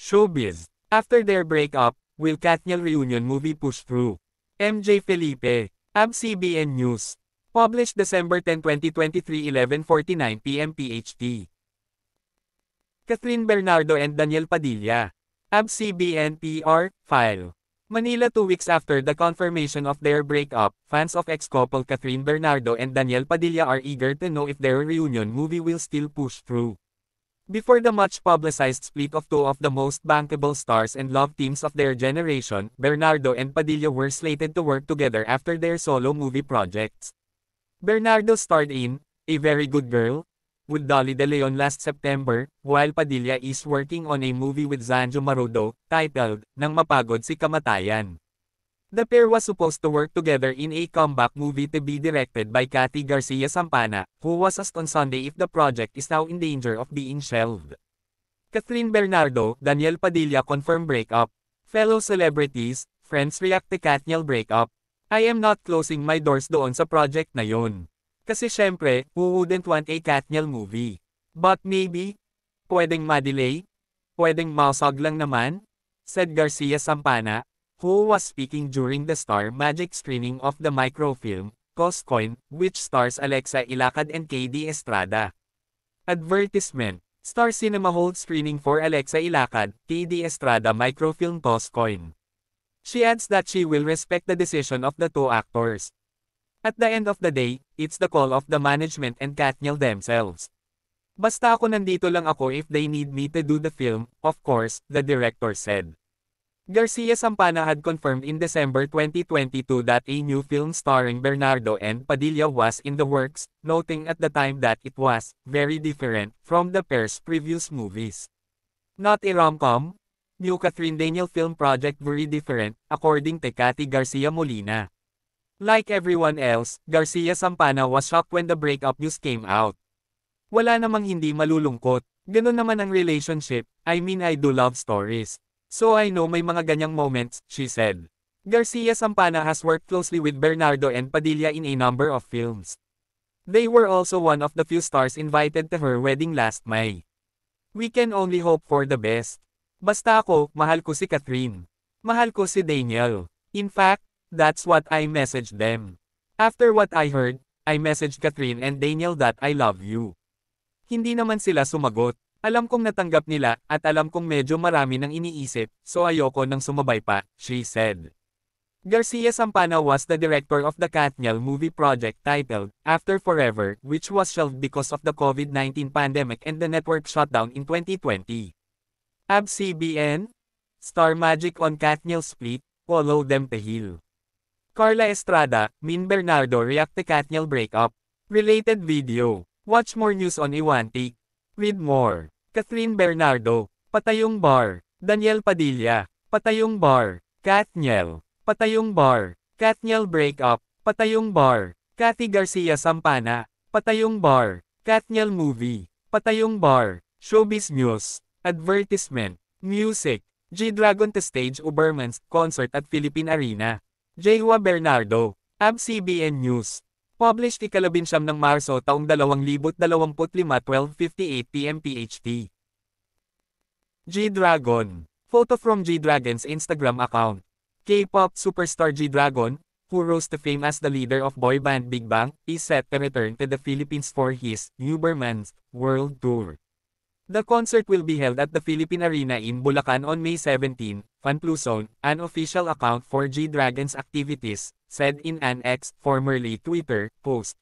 Showbiz. After their breakup, will Katniel reunion movie push through? MJ Felipe. ABS-CBN News. Published December 10, 2023, 11:49 p.m. PHT. Catherine Bernardo and Daniel Padilla. ABS-CBN PR file. Manila 2 weeks after the confirmation of their breakup, fans of ex-couple Catherine Bernardo and Daniel Padilla are eager to know if their reunion movie will still push through. Before the much-publicized split of two of the most bankable stars and love teams of their generation, Bernardo and Padilla were slated to work together after their solo movie projects. Bernardo starred in A Very Good Girl with Dolly De Leon last September, while Padilla is working on a movie with Zanjo Marudo, titled, Nang Mapagod Si Kamatayan. The pair was supposed to work together in a comeback movie to be directed by Cathy Garcia Sampana, who was asked on Sunday if the project is now in danger of being shelved. Catherine Bernardo, Daniel Padilla confirm breakup. Fellow celebrities, friends react to Katniel breakup. I am not closing my doors doon sa project na yon. Kasi syempre, who wouldn't want a Katniel movie? But maybe, pwedeng ma-delay? Pwedeng mausag lang naman? Said Garcia Sampana, who was speaking during the Star Magic screening of the microfilm, Coscoin, which stars Alexa Ilacad and KD Estrada. Advertisement. Star Cinema holds screening for Alexa Ilacad, KD Estrada microfilm Coscoin. She adds that she will respect the decision of the two actors. At the end of the day, it's the call of the management and Katniel themselves. Basta ako nandito lang ako if they need me to do the film, of course, the director said. Garcia Sampana had confirmed in December 2022 that a new film starring Bernardo and Padilla was in the works, noting at the time that it was very different from the pair's previous movies. Not a rom-com? New Catherine Daniel film project very different, according to Cathy Garcia Molina. Like everyone else, Garcia Sampana was shocked when the breakup news came out. Wala namang hindi malulungkot, ganun naman ang relationship, I mean I do love stories. So I know may mga ganyang moments, she said. Garcia Sampana has worked closely with Bernardo and Padilla in a number of films. They were also one of the few stars invited to her wedding last May. We can only hope for the best. Basta ako, mahal ko si Catherine. Mahal ko si Daniel. In fact, that's what I messaged them. After what I heard, I messaged Catherine and Daniel that I love you. Hindi naman sila sumagot. Alam kong natanggap nila, at alam kong medyo marami nang iniisip, so ayoko nang sumabay pa, she said. Garcia Sampana was the director of the Katniel movie project titled, After Forever, which was shelved because of the COVID-19 pandemic and the network shutdown in 2020. ABS-CBN? Star Magic on Katniel split, follow them to heal. Carla Estrada, Min Bernardo react to Katniel breakup. Related video. Watch more news on Iwanti. Read more. Catherine Bernardo, Patayong Bar. Daniel Padilla, Patayong Bar. Katniel, Patayong Bar. Katniel breakup, Patayong Bar. Cathy Garcia Sampana, Patayong Bar. Katniel movie, Patayong Bar. Showbiz News. Advertisement. Music. G-Dragon to stage Uberman's concert at Philippine Arena. Jehua Bernardo, ABS-CBN News. Published ikalabinsyam ng Marso taong 2025, 12:58 p.m. PHT. G-Dragon. Photo from G-Dragon's Instagram account. K-pop superstar G-Dragon, who rose to fame as the leader of boy band Big Bang, is set to return to the Philippines for his Uberman's World Tour. The concert will be held at the Philippine Arena in Bulacan on May 17, Fanpluson, an official account for G-Dragon's activities, said in an X, formerly Twitter, post.